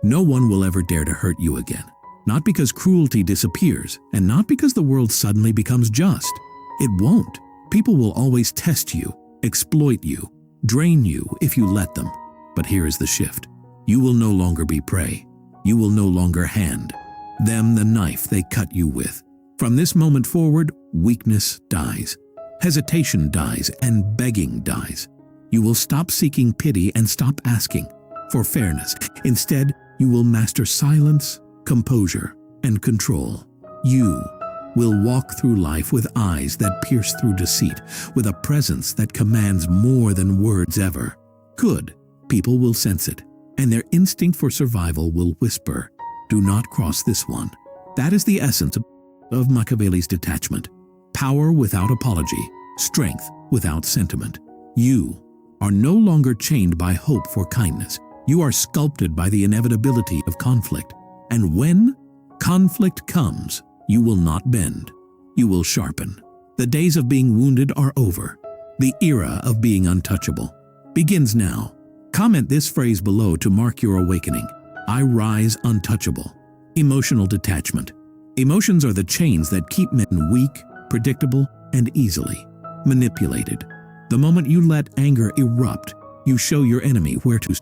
No one will ever dare to hurt you again. Not because cruelty disappears, and not because the world suddenly becomes just. It won't. People will always test you, exploit you, drain you if you let them. But here is the shift. You will no longer be prey. You will no longer hand them the knife they cut you with. From this moment forward, weakness dies. Hesitation dies, and begging dies. You will stop seeking pity and stop asking for fairness. Instead, you will master silence, composure, and control. You will walk through life with eyes that pierce through deceit, with a presence that commands more than words ever could. People will sense it, and their instinct for survival will whisper, "Do not cross this one." That is the essence of Machiavelli's detachment. Power without apology, strength without sentiment. You are no longer chained by hope for kindness. You are sculpted by the inevitability of conflict. And when conflict comes, you will not bend. You will sharpen. The days of being wounded are over. The era of being untouchable begins now. Comment this phrase below to mark your awakening. I rise untouchable. Emotional detachment. Emotions are the chains that keep men weak, predictable, and easily manipulated. The moment you let anger erupt, you show your enemy where to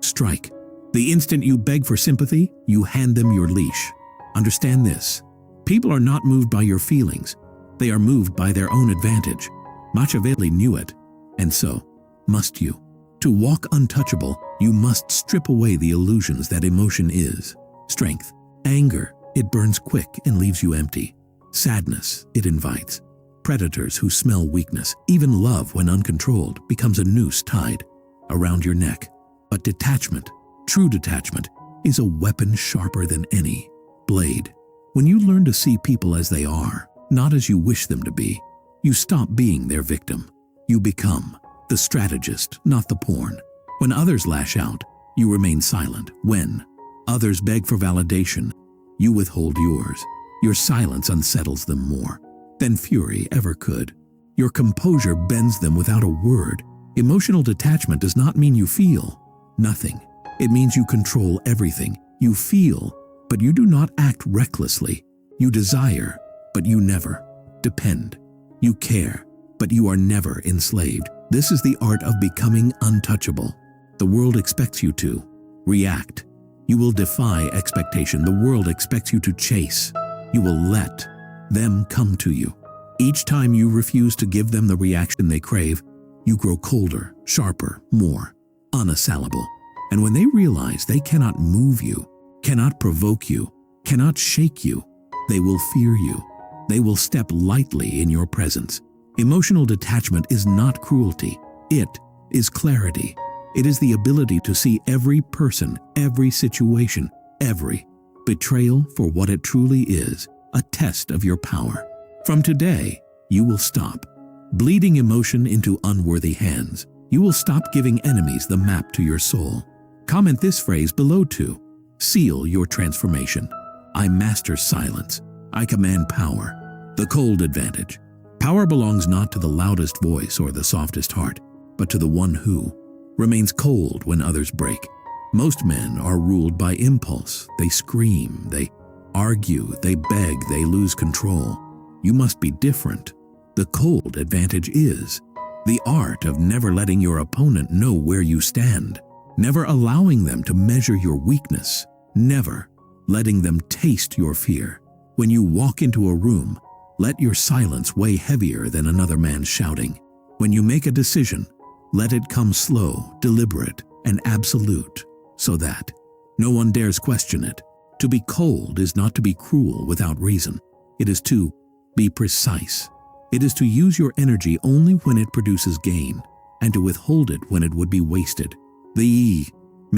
strike. The instant you beg for sympathy, you hand them your leash. Understand this. People are not moved by your feelings. They are moved by their own advantage. Machiavelli knew it, and so must you. To walk untouchable, you must strip away the illusions that emotion is. Strength. Anger, it burns quick and leaves you empty. Sadness, it invites predators who smell weakness. Even love, when uncontrolled, becomes a noose tied around your neck. But detachment, true detachment, is a weapon sharper than any blade. When you learn to see people as they are, not as you wish them to be, you stop being their victim. You become the strategist, not the pawn. When others lash out, you remain silent. When others beg for validation, you withhold yours. Your silence unsettles them more than fury ever could. Your composure bends them without a word. Emotional detachment does not mean you feel nothing. It means you control everything. You feel, but you do not act recklessly. You desire, but you never depend. You care, but you are never enslaved. This is the art of becoming untouchable. The world expects you to react. You will defy expectation. The world expects you to chase. You will let them come to you. Each time you refuse to give them the reaction they crave, you grow colder, sharper, more unassailable. And when they realize they cannot move you, cannot provoke you, cannot shake you, they will fear you. They will step lightly in your presence. Emotional detachment is not cruelty. It is clarity. It is the ability to see every person, every situation, every betrayal for what it truly is, a test of your power. From today, you will stop bleeding emotion into unworthy hands. You will stop giving enemies the map to your soul. Comment this phrase below to seal your transformation. I master silence. I command power. The cold advantage. Power belongs not to the loudest voice or the softest heart, but to the one who remains cold when others break. Most men are ruled by impulse. They scream, they argue, they beg, they lose control. You must be different. The cold advantage is the art of never letting your opponent know where you stand, never allowing them to measure your weakness, never letting them taste your fear. When you walk into a room, let your silence weigh heavier than another man's shouting. When you make a decision, let it come slow, deliberate, and absolute, so that no one dares question it. To be cold is not to be cruel without reason. It is to be precise. It is to use your energy only when it produces gain, and to withhold it when it would be wasted. The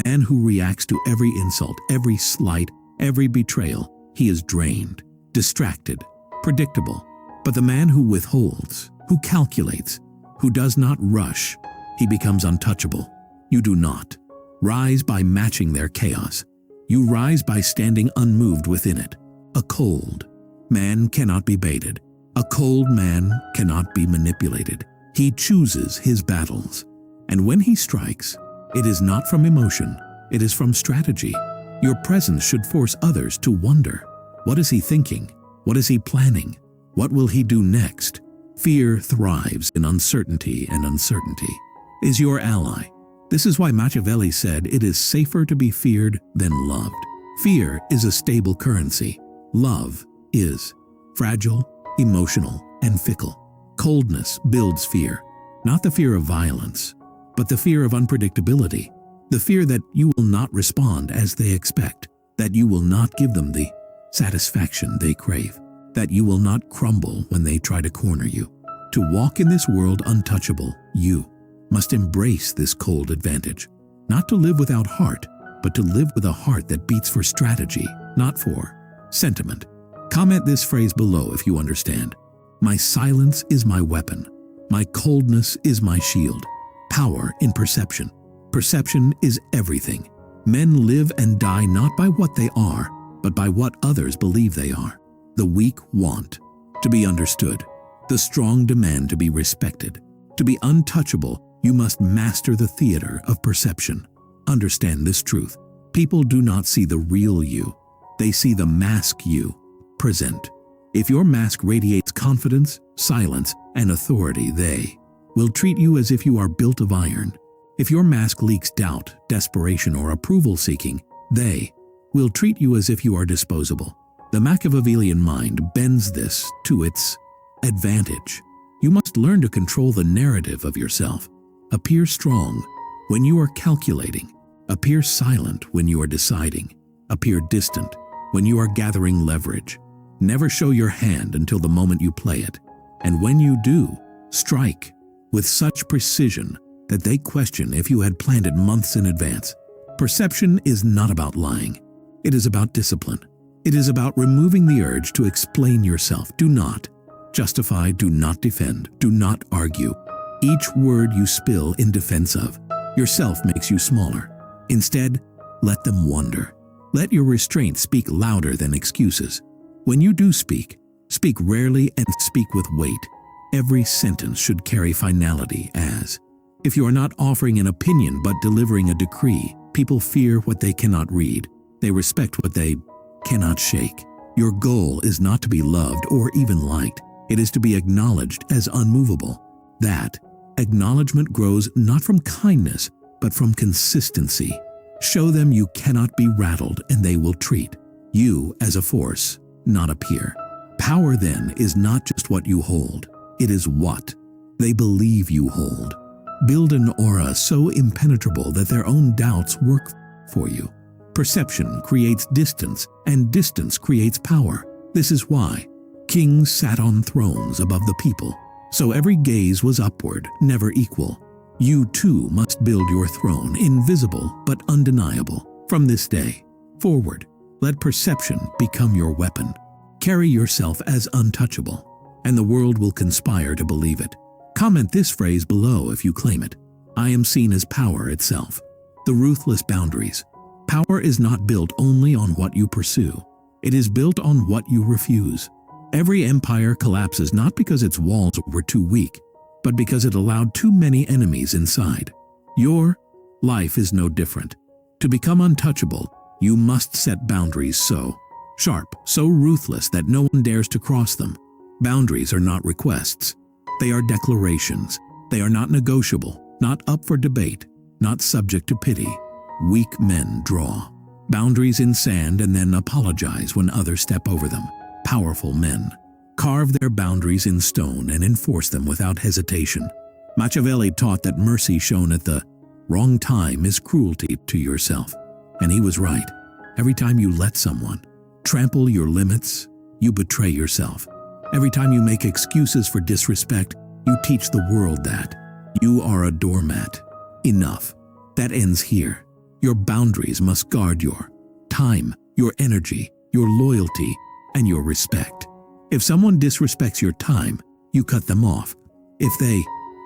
man who reacts to every insult, every slight, every betrayal, he is drained, distracted, predictable. But the man who withholds, who calculates, who does not rush, he becomes untouchable. You do not rise by matching their chaos. You rise by standing unmoved within it. A cold man cannot be baited. A cold man cannot be manipulated. He chooses his battles. And when he strikes, it is not from emotion, it is from strategy. Your presence should force others to wonder. What is he thinking? What is he planning? What will he do next? Fear thrives in uncertainty, and uncertainty is your ally. This is why Machiavelli said it is safer to be feared than loved. Fear is a stable currency. Love is fragile, emotional, and fickle. Coldness builds fear, not the fear of violence, but the fear of unpredictability, the fear that you will not respond as they expect, that you will not give them the satisfaction they crave, that you will not crumble when they try to corner you. To walk in this world untouchable, you must embrace this cold advantage, not to live without heart, but to live with a heart that beats for strategy, not for sentiment. Comment this phrase below if you understand. My silence is my weapon. My coldness is my shield. Power in perception. Perception is everything. Men live and die not by what they are, but by what others believe they are. The weak want to be understood. The strong demand to be respected. To be untouchable, you must master the theater of perception. Understand this truth. People do not see the real you. They see the mask you present. If your mask radiates confidence, silence, and authority, they will treat you as if you are built of iron. If your mask leaks doubt, desperation, or approval-seeking, they will treat you as if you are disposable. The Machiavellian mind bends this to its advantage. You must learn to control the narrative of yourself. Appear strong when you are calculating. Appear silent when you are deciding. Appear distant when you are gathering leverage. Never show your hand until the moment you play it. And when you do, strike with such precision that they question if you had planned it months in advance. Perception is not about lying. It is about discipline. It is about removing the urge to explain yourself. Do not justify, do not defend, do not argue. Each word you spill in defense of yourself makes you smaller. Instead, let them wonder. Let your restraint speak louder than excuses. When you do speak, speak rarely and speak with weight. Every sentence should carry finality as. If you are not offering an opinion but delivering a decree, people fear what they cannot read. They respect what they cannot shake. Your goal is not to be loved or even liked. It is to be acknowledged as unmovable. That acknowledgement grows not from kindness, but from consistency. Show them you cannot be rattled, and they will treat you as a force, not a peer. Power, then, is not just what you hold. It is what they believe you hold. Build an aura so impenetrable that their own doubts work for you. Perception creates distance, and distance creates power. This is why kings sat on thrones above the people, so every gaze was upward, never equal. You too must build your throne, invisible but undeniable. From this day forward, let perception become your weapon. Carry yourself as untouchable, and the world will conspire to believe it. Comment this phrase below if you claim it. I am seen as power itself. The ruthless boundaries. Power is not built only on what you pursue. It is built on what you refuse. Every empire collapses not because its walls were too weak, but because it allowed too many enemies inside. Your life is no different. To become untouchable, you must set boundaries so sharp, so ruthless that no one dares to cross them. Boundaries are not requests. They are declarations. They are not negotiable, not up for debate, not subject to pity. Weak men draw boundaries in sand and then apologize when others step over them. Powerful men carve their boundaries in stone and enforce them without hesitation. Machiavelli taught that mercy shown at the wrong time is cruelty to yourself. And he was right. Every time you let someone trample your limits, you betray yourself. Every time you make excuses for disrespect, you teach the world that you are a doormat. Enough. That ends here. Your boundaries must guard your time, your energy, your loyalty, and your respect. If someone disrespects your time, you cut them off. If they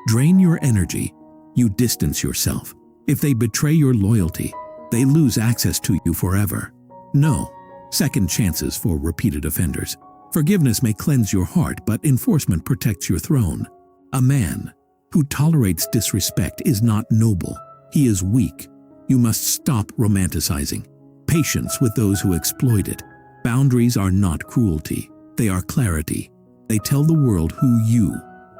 drain your energy, you distance yourself. If they betray your loyalty, they lose access to you forever. No second chances for repeated offenders. Forgiveness may cleanse your heart, but enforcement protects your throne. A man who tolerates disrespect is not noble. He is weak. You must stop romanticizing patience with those who exploit it. Boundaries are not cruelty, they are clarity. They tell the world who you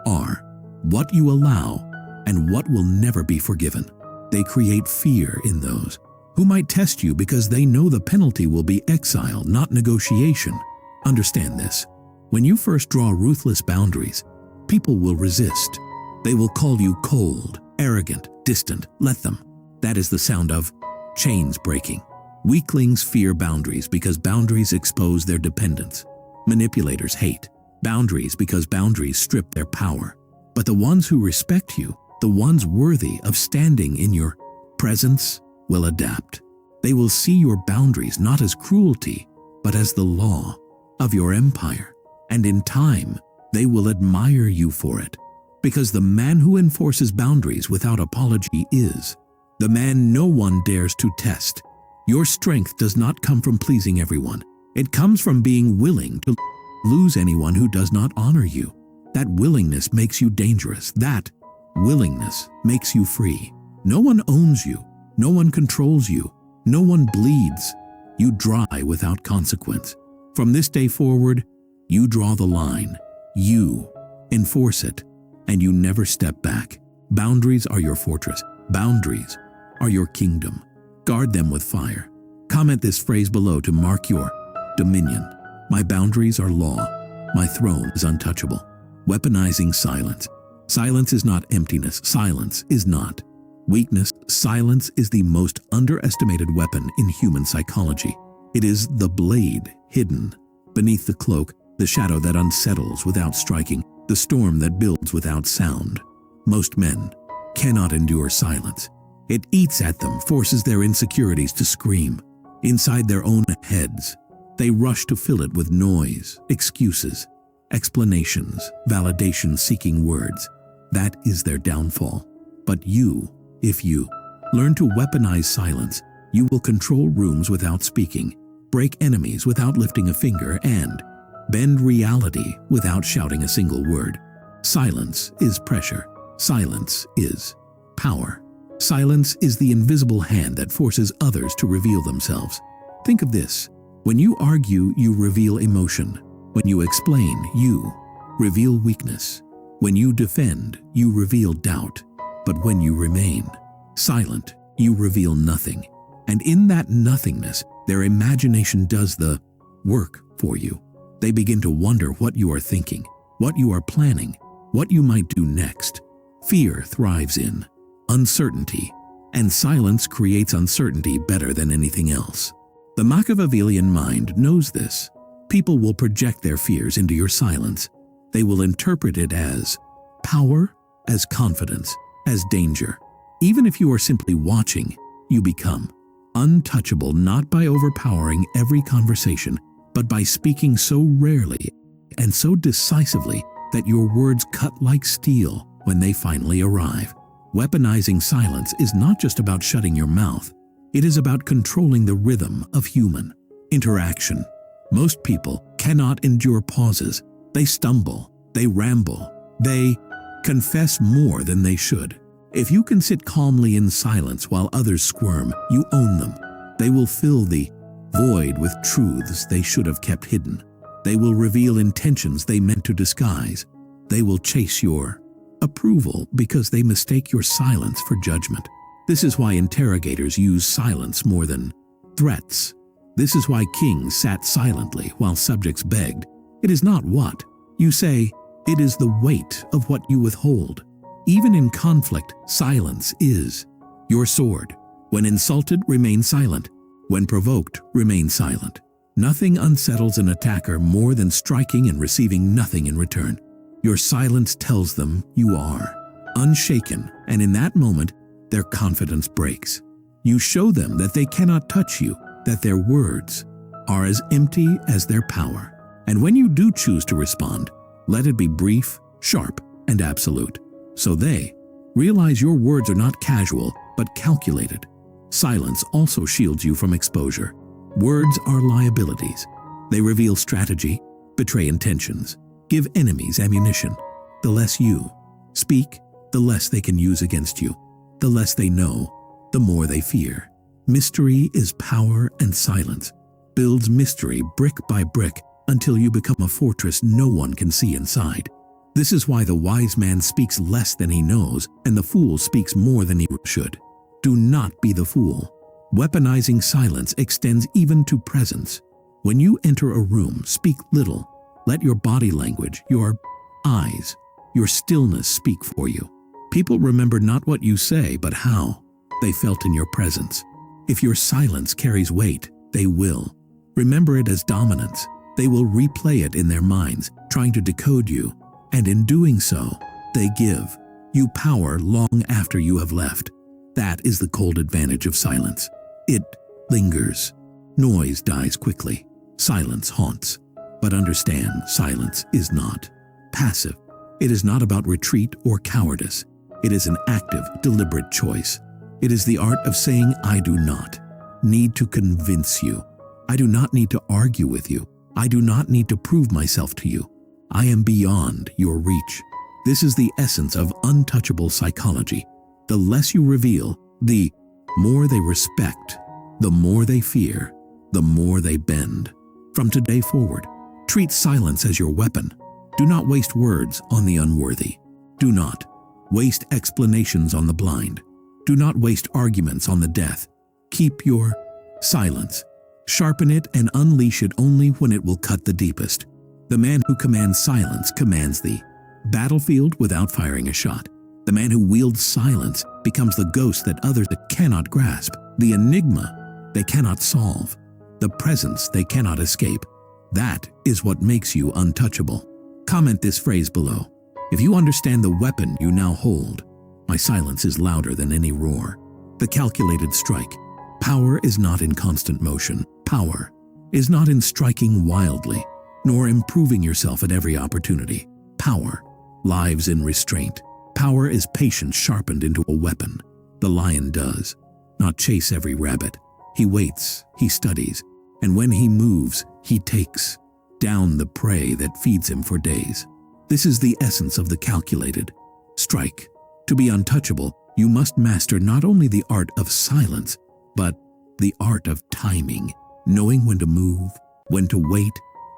are, what you allow, and what will never be forgiven. They create fear in those who might test you because they know the penalty will be exile, not negotiation. Understand this. When you first draw ruthless boundaries, people will resist. They will call you cold, arrogant, distant. Let them. That is the sound of chains breaking. Weaklings fear boundaries because boundaries expose their dependence. Manipulators hate boundaries because boundaries strip their power. But the ones who respect you, the ones worthy of standing in your presence, will adapt. They will see your boundaries not as cruelty, but as the law of your empire. And in time, they will admire you for it. Because the man who enforces boundaries without apology is the man no one dares to test. Your strength does not come from pleasing everyone. It comes from being willing to lose anyone who does not honor you. That willingness makes you dangerous. That willingness makes you free. No one owns you. No one controls you. No one bleeds. You dry without consequence. From this day forward, you draw the line. You enforce it, and you never step back. Boundaries are your fortress. Boundaries are your kingdom. Guard them with fire. Comment this phrase below to mark your dominion. My boundaries are law. My throne is untouchable. Weaponizing silence. Silence is not emptiness. Silence is not weakness. Silence is the most underestimated weapon in human psychology. It is the blade hidden beneath the cloak, the shadow that unsettles without striking, the storm that builds without sound. Most men cannot endure silence. It eats at them, forces their insecurities to scream. Inside their own heads, they rush to fill it with noise, excuses, explanations, validation-seeking words. That is their downfall. But you, if you learn to weaponize silence, you will control rooms without speaking, break enemies without lifting a finger, and bend reality without shouting a single word. Silence is pressure. Silence is power. Silence is the invisible hand that forces others to reveal themselves. Think of this. When you argue, you reveal emotion. When you explain, you reveal weakness. When you defend, you reveal doubt. But when you remain silent, you reveal nothing. And in that nothingness, their imagination does the work for you. They begin to wonder what you are thinking, what you are planning, what you might do next. Fear thrives in uncertainty, and silence creates uncertainty better than anything else. The Machiavellian mind knows this. People will project their fears into your silence. They will interpret it as power, as confidence, as danger. Even if you are simply watching, you become untouchable not by overpowering every conversation, but by speaking so rarely and so decisively that your words cut like steel when they finally arrive. Weaponizing silence is not just about shutting your mouth. It is about controlling the rhythm of human interaction. Most people cannot endure pauses. They stumble, they ramble, they confess more than they should. If you can sit calmly in silence while others squirm, you own them. They will fill the void with truths they should have kept hidden. They will reveal intentions they meant to disguise. They will chase your approval because they mistake your silence for judgment. This is why interrogators use silence more than threats. This is why kings sat silently while subjects begged. It is not what you say, it is the weight of what you withhold. Even in conflict, silence is your sword. When insulted, remain silent. When provoked, remain silent. Nothing unsettles an attacker more than striking and receiving nothing in return. Your silence tells them you are unshaken, and in that moment, their confidence breaks. You show them that they cannot touch you, that their words are as empty as their power. And when you do choose to respond, let it be brief, sharp, and absolute. So they realize your words are not casual, but calculated. Silence also shields you from exposure. Words are liabilities. They reveal strategy, betray intentions, give enemies ammunition. The less you speak, the less they can use against you. The less they know, the more they fear. Mystery is power, and silence builds mystery brick by brick until you become a fortress no one can see inside. This is why the wise man speaks less than he knows, and the fool speaks more than he should. Do not be the fool. Weaponizing silence extends even to presence. When you enter a room, speak little. Let your body language, your eyes, your stillness speak for you. People remember not what you say, but how they felt in your presence. If your silence carries weight, they will. Remember it as dominance. They will replay it in their minds, trying to decode you. And in doing so, they give you power long after you have left. That is the cold advantage of silence. It lingers. Noise dies quickly. Silence haunts. But understand, silence is not passive. It is not about retreat or cowardice. It is an active, deliberate choice. It is the art of saying, I do not need to convince you. I do not need to argue with you. I do not need to prove myself to you. I am beyond your reach. This is the essence of untouchable psychology. The less you reveal, the more they respect, the more they fear, the more they bend. From today forward, treat silence as your weapon. Do not waste words on the unworthy. Do not waste explanations on the blind. Do not waste arguments on the deaf. Keep your silence. Sharpen it and unleash it only when it will cut the deepest. The man who commands silence commands the battlefield without firing a shot. The man who wields silence becomes the ghost that others cannot grasp, the enigma they cannot solve, the presence they cannot escape. That is what makes you untouchable. Comment this phrase below. If you understand the weapon you now hold, my silence is louder than any roar. The calculated strike. Power is not in constant motion. Power is not in striking wildly, nor improving yourself at every opportunity. Power lives in restraint. Power is patience sharpened into a weapon. The lion does not chase every rabbit. He waits, he studies, and when he moves, he takes down the prey that feeds him for days. This is the essence of the calculated strike. To be untouchable, you must master not only the art of silence, but the art of timing, knowing when to move, when to wait,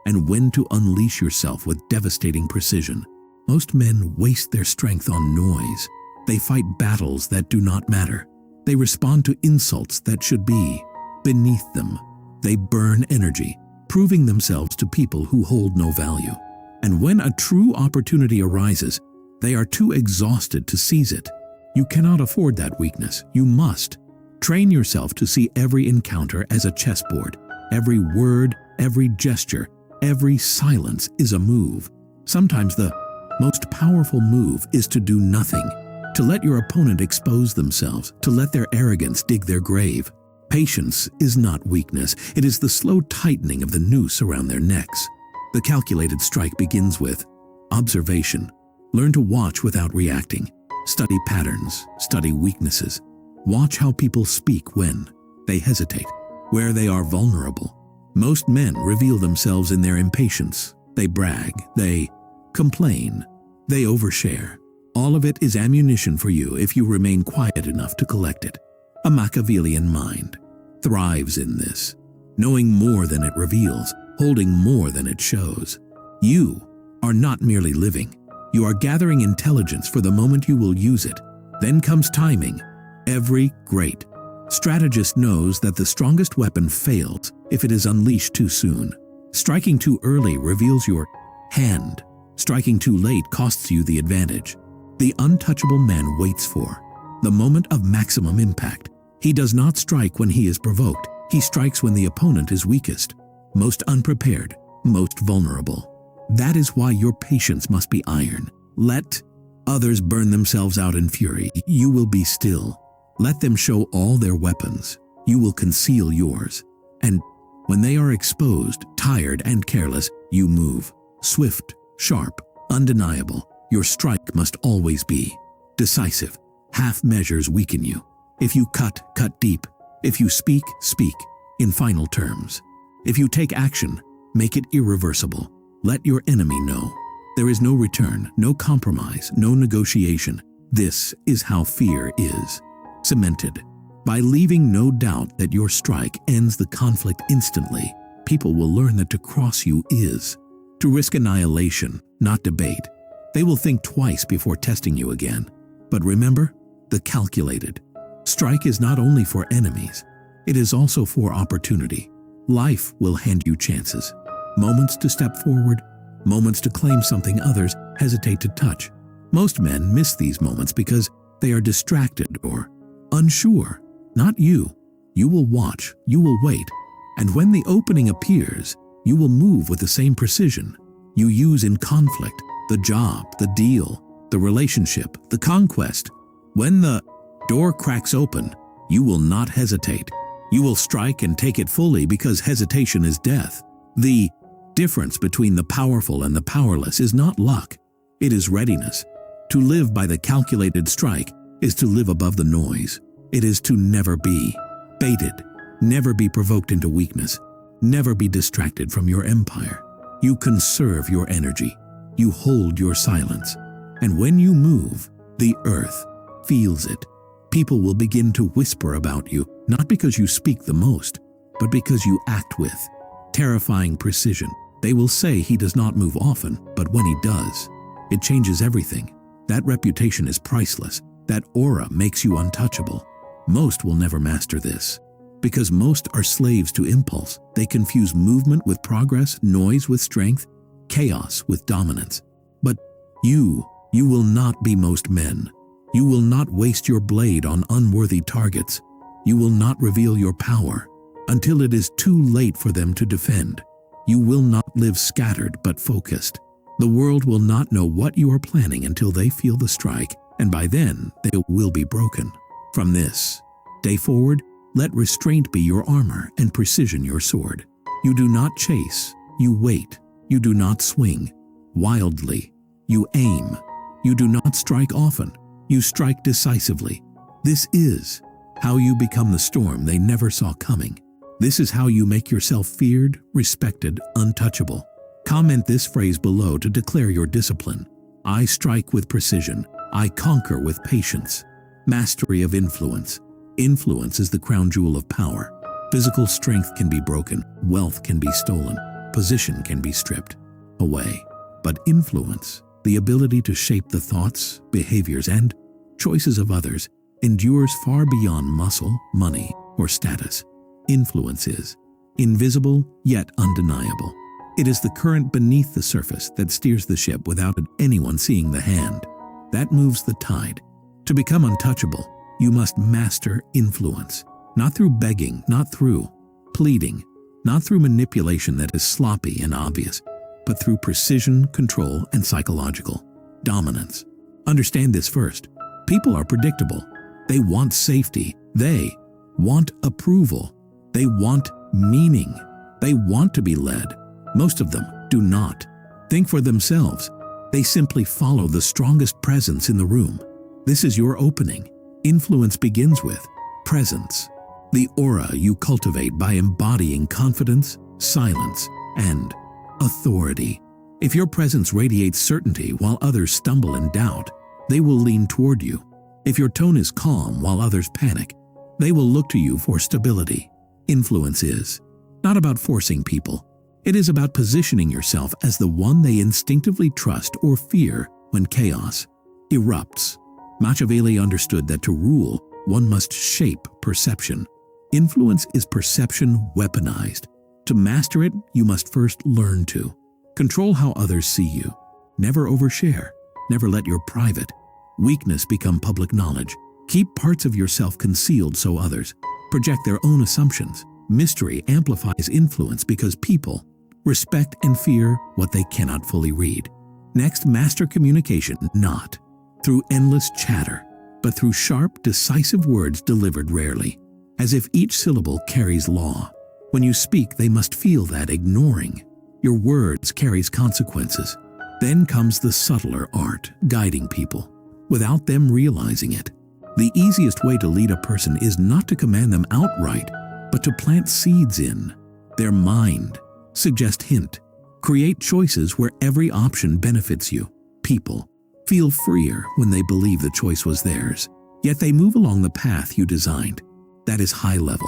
and when to unleash yourself with devastating precision. Most men waste their strength on noise. They fight battles that do not matter. They respond to insults that should be beneath them. They burn energy, proving themselves to people who hold no value. And when a true opportunity arises, they are too exhausted to seize it. You cannot afford that weakness. You must train yourself to see every encounter as a chessboard. Every word, every gesture, every silence is a move. Sometimes the most powerful move is to do nothing, to let your opponent expose themselves, to let their arrogance dig their grave. Patience is not weakness. It is the slow tightening of the noose around their necks. The calculated strike begins with observation. Learn to watch without reacting. Study patterns, study weaknesses. Watch how people speak when they hesitate, where they are vulnerable. Most men reveal themselves in their impatience. They brag, they complain, they overshare. All of it is ammunition for you if you remain quiet enough to collect it. A Machiavellian mind thrives in this, knowing more than it reveals, holding more than it shows. You are not merely living. You are gathering intelligence for the moment you will use it. Then comes timing. Every great strategist knows that the strongest weapon fails if it is unleashed too soon. Striking too early reveals your hand. Striking too late costs you the advantage. The untouchable man waits for the moment of maximum impact. He does not strike when he is provoked. He strikes when the opponent is weakest, most unprepared, most vulnerable. That is why your patience must be iron. Let others burn themselves out in fury. You will be still. Let them show all their weapons. You will conceal yours. And when they are exposed, tired, and careless, you move. Swift, sharp, undeniable. Your strike must always be decisive. Half measures weaken you. If you cut, cut deep. If you speak, speak in final terms. If you take action, make it irreversible. Let your enemy know. There is no return, no compromise, no negotiation. This is how fear is cemented. By leaving no doubt that your strike ends the conflict instantly, people will learn that to cross you is to risk annihilation, not debate. They will think twice before testing you again. But remember, the calculated strike is not only for enemies, it is also for opportunity. Life will hand you chances, moments to step forward, moments to claim something others hesitate to touch. Most men miss these moments because they are distracted or unsure. Not you. You will watch, you will wait, and when the opening appears, you will move with the same precision you use in conflict, the job, the deal, the relationship, the conquest. When the door cracks open, you will not hesitate. You will strike and take it fully because hesitation is death. The difference between the powerful and the powerless is not luck. It is readiness. To live by the calculated strike is to live above the noise. It is to never be baited, never be provoked into weakness, never be distracted from your empire. You conserve your energy. You hold your silence. And when you move, the earth feels it. People will begin to whisper about you, not because you speak the most, but because you act with terrifying precision. They will say he does not move often, but when he does, it changes everything. That reputation is priceless. That aura makes you untouchable. Most will never master this, because most are slaves to impulse. They confuse movement with progress, noise with strength, chaos with dominance. But you will not be most men. You will not waste your blade on unworthy targets. You will not reveal your power until it is too late for them to defend. You will not live scattered but focused. The world will not know what you are planning until they feel the strike, and by then they will be broken. From this day forward, let restraint be your armor and precision your sword. You do not chase, you wait. You do not swing wildly, you aim. You do not strike often, you strike decisively. This is how you become the storm they never saw coming. This is how you make yourself feared, respected, untouchable. Comment this phrase below to declare your discipline. I strike with precision. I conquer with patience. Mastery of influence. Influence is the crown jewel of power. Physical strength can be broken, wealth can be stolen, position can be stripped away. But influence, the ability to shape the thoughts, behaviors, and choices of others, endures far beyond muscle, money, or status. Influence is invisible yet undeniable. It is the current beneath the surface that steers the ship without anyone seeing the hand. That moves the tide. To become untouchable, you must master influence. Not through begging, not through pleading, not through manipulation that is sloppy and obvious, but through precision, control, and psychological dominance. Understand this first. People are predictable. They want safety. They want approval. They want meaning. They want to be led. Most of them do not think for themselves. They simply follow the strongest presence in the room. This is your opening. Influence begins with presence, the aura you cultivate by embodying confidence, silence, and authority. If your presence radiates certainty while others stumble in doubt, they will lean toward you. If your tone is calm while others panic, they will look to you for stability. Influence is not about forcing people. It is about positioning yourself as the one they instinctively trust or fear when chaos erupts. Machiavelli understood that to rule, one must shape perception. Influence is perception weaponized. To master it, you must first learn to control how others see you. Never overshare. Never let your private weakness become public knowledge. Keep parts of yourself concealed so others project their own assumptions. Mystery amplifies influence because people respect and fear what they cannot fully read. Next, master communication, not through endless chatter, but through sharp, decisive words delivered rarely, as if each syllable carries law. When you speak, they must feel that ignoring your words carries consequences. Then comes the subtler art, guiding people, without them realizing it. The easiest way to lead a person is not to command them outright, but to plant seeds in their mind. Suggest hint. Create choices where every option benefits you. People feel freer when they believe the choice was theirs, yet they move along the path you designed. That is high level.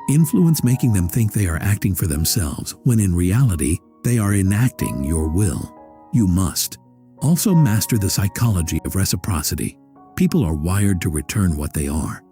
Influence making them think they are acting for themselves, when in reality, they are enacting your will. You must also master the psychology of reciprocity. People are wired to return what they are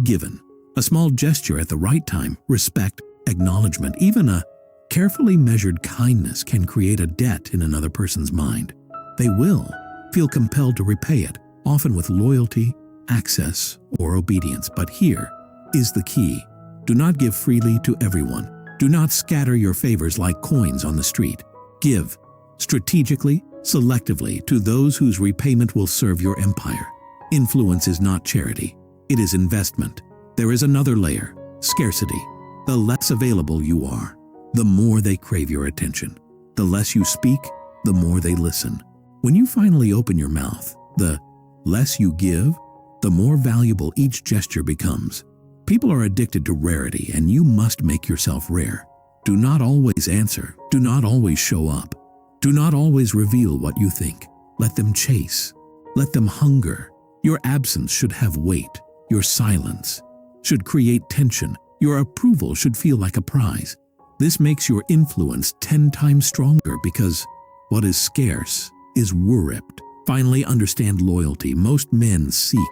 given. A small gesture at the right time, respect, acknowledgement, even a carefully measured kindness can create a debt in another person's mind. They will feel compelled to repay it, often with loyalty, access, or obedience. But here is the key. Do not give freely to everyone. Do not scatter your favors like coins on the street. Give strategically, selectively to those whose repayment will serve your empire. Influence is not charity. It is investment. There is another layer, scarcity. The less available you are, the more they crave your attention. The less you speak, the more they listen. When you finally open your mouth, the less you give, the more valuable each gesture becomes. People are addicted to rarity, and you must make yourself rare. Do not always answer. Do not always show up. Do not always reveal what you think. Let them chase. Let them hunger. Your absence should have weight. Your silence should create tension. Your approval should feel like a prize. This makes your influence 10 times stronger, because what is scarce is worshipped. Finally, understand loyalty. Most men seek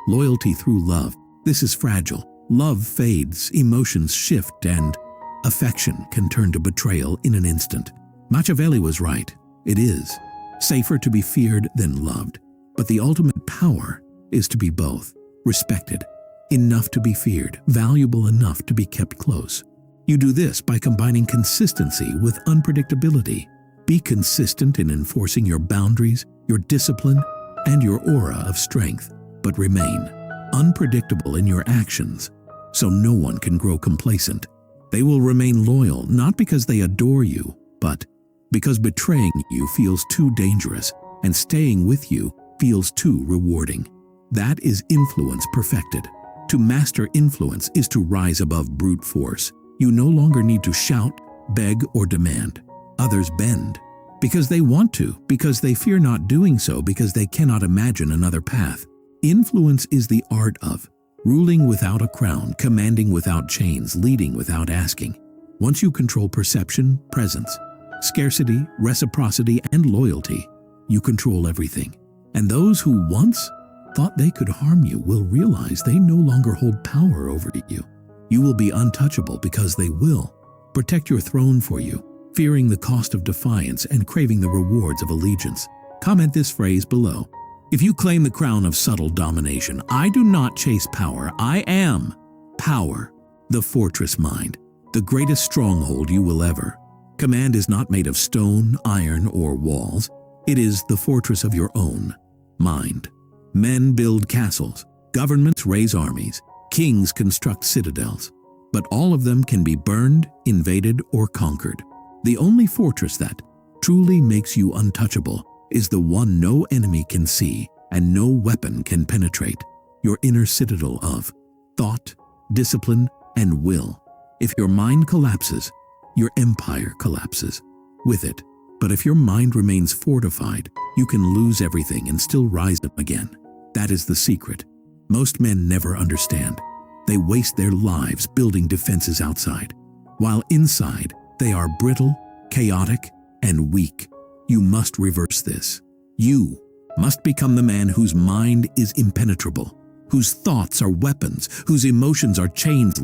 loyalty through love. This is fragile. Love fades, emotions shift, and affection can turn to betrayal in an instant. Machiavelli was right. It is safer to be feared than loved. But the ultimate power is to be both. Respected enough to be feared, valuable enough to be kept close. You do this by combining consistency with unpredictability. Be consistent in enforcing your boundaries, your discipline, and your aura of strength, but remain unpredictable in your actions so no one can grow complacent. They will remain loyal not because they adore you, but because betraying you feels too dangerous and staying with you feels too rewarding. That is influence perfected. To master influence is to rise above brute force. You no longer need to shout, beg, or demand. Others bend because they want to, because they fear not doing so, because they cannot imagine another path. Influence is the art of ruling without a crown, commanding without chains, leading without asking. Once you control perception, presence, scarcity, reciprocity, and loyalty, you control everything. And those who once thought they could harm you will realize they no longer hold power over you. You will be untouchable because they will protect your throne for you, fearing the cost of defiance and craving the rewards of allegiance. Comment this phrase below. If you claim the crown of subtle domination, I do not chase power. I am power, the fortress mind, the greatest stronghold you will ever. Command is not made of stone, iron, or walls. It is the fortress of your own mind. Men build castles, governments raise armies, kings construct citadels, but all of them can be burned, invaded, or conquered. The only fortress that truly makes you untouchable is the one no enemy can see and no weapon can penetrate, your inner citadel of thought, discipline, and will. If your mind collapses, your empire collapses with it. But if your mind remains fortified, you can lose everything and still rise up again. That is the secret. Most men never understand. They waste their lives building defenses outside, while inside they are brittle, chaotic, and weak. You must reverse this. You must become the man whose mind is impenetrable, whose thoughts are weapons, whose emotions are chains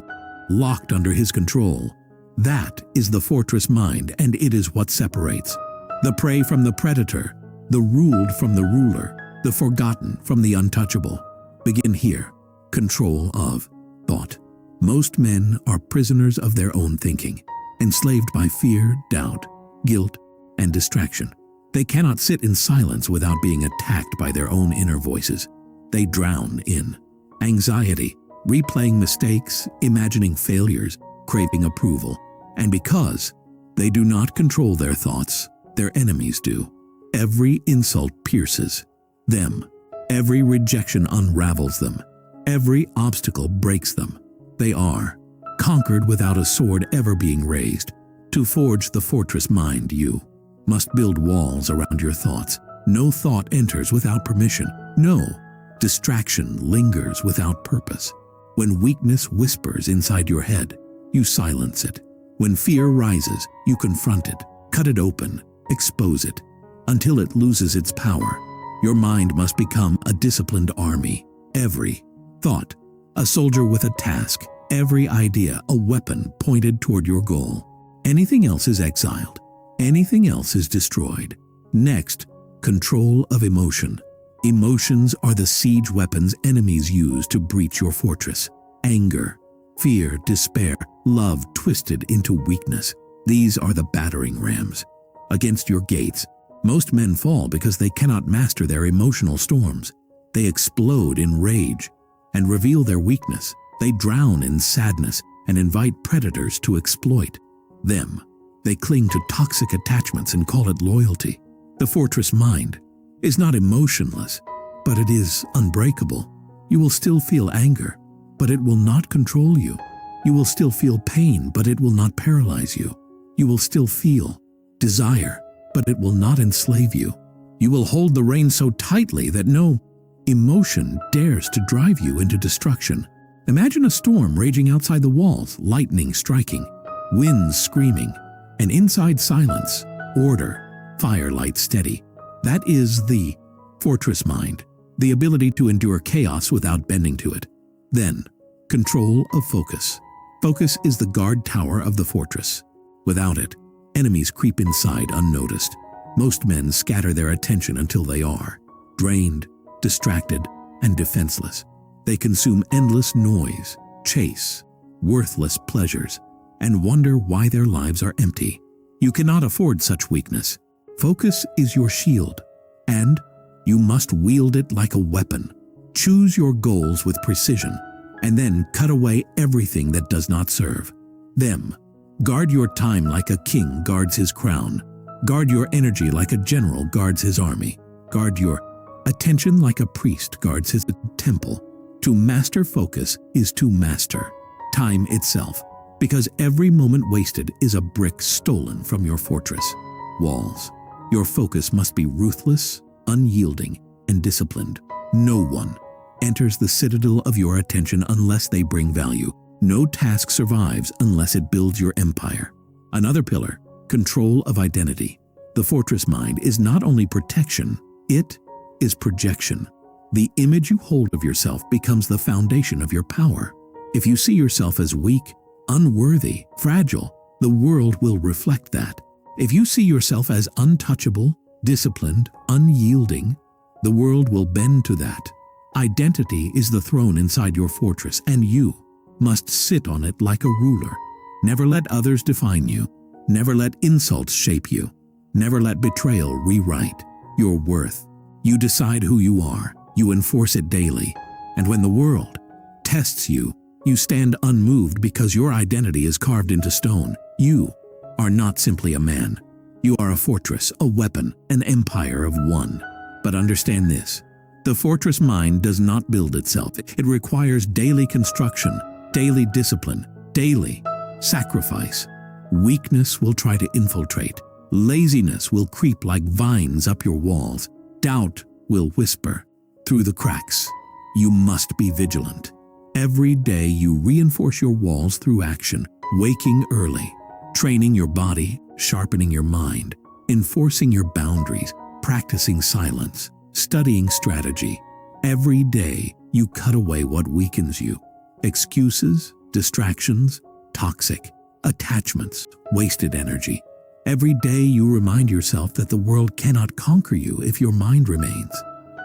locked under his control. That is the fortress mind, and it is what separates the prey from the predator, the ruled from the ruler, the forgotten from the untouchable. Begin here. Control of thought. Most men are prisoners of their own thinking, enslaved by fear, doubt, guilt, and distraction. They cannot sit in silence without being attacked by their own inner voices. They drown in anxiety, replaying mistakes, imagining failures, craving approval. And because they do not control their thoughts, their enemies do. Every insult pierces them. Every rejection unravels them. Every obstacle breaks them. They are conquered without a sword ever being raised. To forge the fortress mind, you must build walls around your thoughts. No thought enters without permission. No distraction lingers without purpose. When weakness whispers inside your head, you silence it. When fear rises, you confront it, cut it open, expose it, until it loses its power. Your mind must become a disciplined army. Every thought, a soldier with a task. Every idea, a weapon pointed toward your goal. Anything else is exiled. Anything else is destroyed. Next, control of emotion. Emotions are the siege weapons enemies use to breach your fortress. Anger, fear, despair, love twisted into weakness. These are the battering rams against your gates. Most men fall because they cannot master their emotional storms. They explode in rage and reveal their weakness. They drown in sadness and invite predators to exploit them. They cling to toxic attachments and call it loyalty. The fortress mind is not emotionless, but it is unbreakable. You will still feel anger, but it will not control you. You will still feel pain, but it will not paralyze you. You will still feel desire, but it will not enslave you. You will hold the reins so tightly that no emotion dares to drive you into destruction. Imagine a storm raging outside the walls, lightning striking, winds screaming, and inside silence, order, firelight steady. That is the fortress mind, the ability to endure chaos without bending to it. Then, control of focus. Focus is the guard tower of the fortress. Without it, enemies creep inside unnoticed. Most men scatter their attention until they are drained, distracted, and defenseless. They consume endless noise, chase worthless pleasures, and wonder why their lives are empty. You cannot afford such weakness. Focus is your shield, and you must wield it like a weapon. Choose your goals with precision, and then cut away everything that does not serve them. Guard your time like a king guards his crown. Guard your energy like a general guards his army. Guard your attention like a priest guards his temple. To master focus is to master time itself, because every moment wasted is a brick stolen from your fortress walls. Your focus must be ruthless, unyielding, and disciplined. No one enters the citadel of your attention unless they bring value. No task survives unless it builds your empire. Another pillar, control of identity. The fortress mind is not only protection, it is projection. The image you hold of yourself becomes the foundation of your power. If you see yourself as weak, unworthy, fragile, the world will reflect that. If you see yourself as untouchable, disciplined, unyielding, the world will bend to that. Identity is the throne inside your fortress, and you must sit on it like a ruler. Never let others define you. Never let insults shape you. Never let betrayal rewrite your worth. You decide who you are. You enforce it daily. And when the world tests you, you stand unmoved because your identity is carved into stone. You are not simply a man. You are a fortress, a weapon, an empire of one. But understand this. The fortress mind does not build itself. It requires daily construction, daily discipline, daily sacrifice. Weakness will try to infiltrate. Laziness will creep like vines up your walls. Doubt will whisper through the cracks. You must be vigilant. Every day you reinforce your walls through action, waking early, training your body, sharpening your mind, enforcing your boundaries, practicing silence, studying strategy. Every day you cut away what weakens you. Excuses, distractions, toxic attachments, wasted energy. Every day you remind yourself that the world cannot conquer you if your mind remains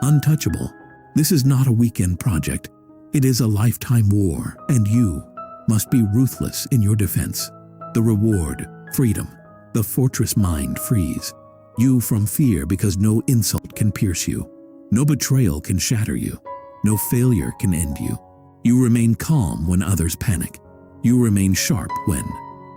untouchable. This is not a weekend project. It is a lifetime war, and you must be ruthless in your defense. The reward, freedom. The fortress mind frees you from fear because no insult can pierce you. No betrayal can shatter you. No failure can end you. You remain calm when others panic. You remain sharp when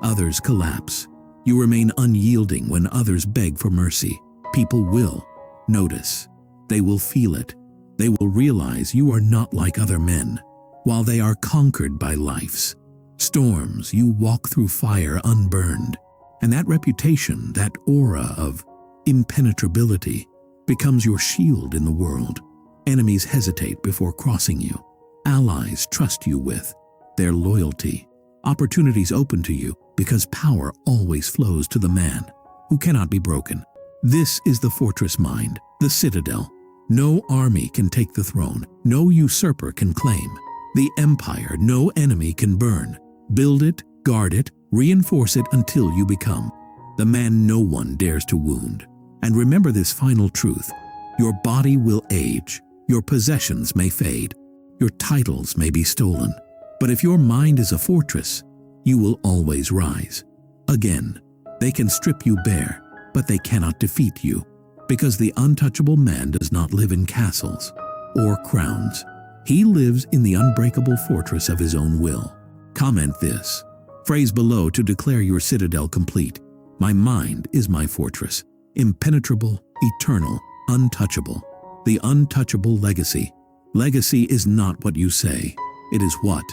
others collapse. You remain unyielding when others beg for mercy. People will notice. They will feel it. They will realize you are not like other men. While they are conquered by life's storms, you walk through fire unburned. And that reputation, that aura of impenetrability, becomes your shield in the world. Enemies hesitate before crossing you. allies trust you with, their loyalty. Opportunities open to you because power always flows to the man who cannot be broken. This is the fortress mind, the citadel. No army can take the throne, no usurper can claim. The empire no enemy can burn. Build it, guard it, reinforce it until you become the man no one dares to wound. And remember this final truth: your body will age, your possessions may fade, your titles may be stolen. But if your mind is a fortress, you will always rise. Again, they can strip you bare, but they cannot defeat you, because the untouchable man does not live in castles or crowns. He lives in the unbreakable fortress of his own will. Comment this phrase below to declare your citadel complete. My mind is my fortress, impenetrable, eternal, untouchable. The untouchable legacy. Legacy is not what you say, it is what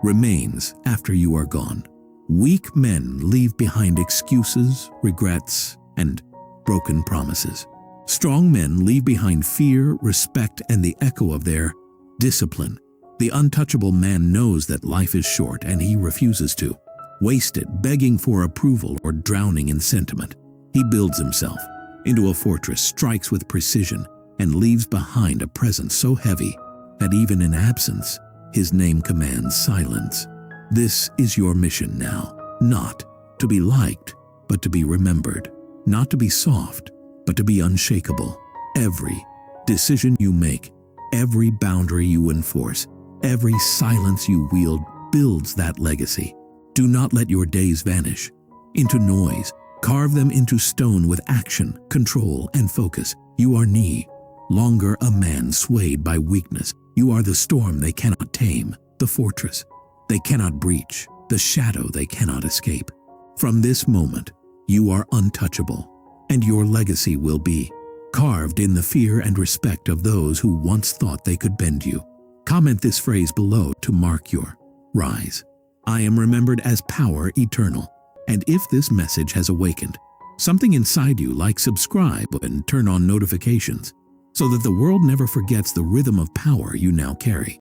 remains after you are gone. Weak men leave behind excuses, regrets, and broken promises. Strong men leave behind fear, respect, and the echo of their discipline. The untouchable man knows that life is short and he refuses to waste it begging for approval or drowning in sentiment. He builds himself into a fortress, strikes with precision, and leaves behind a presence so heavy that even in absence, his name commands silence. This is your mission now, not to be liked, but to be remembered, not to be soft, but to be unshakable. Every decision you make, every boundary you enforce, every silence you wield builds that legacy. Do not let your days vanish into noise. Carve them into stone with action, control, and focus. You are no longer a man swayed by weakness. You are the storm they cannot tame, the fortress they cannot breach, the shadow they cannot escape. From this moment, you are untouchable, and your legacy will be carved in the fear and respect of those who once thought they could bend you. Comment this phrase below to mark your rise. I am remembered as power eternal. And if this message has awakened something inside you, like, subscribe, and turn on notifications so that the world never forgets the rhythm of power you now carry.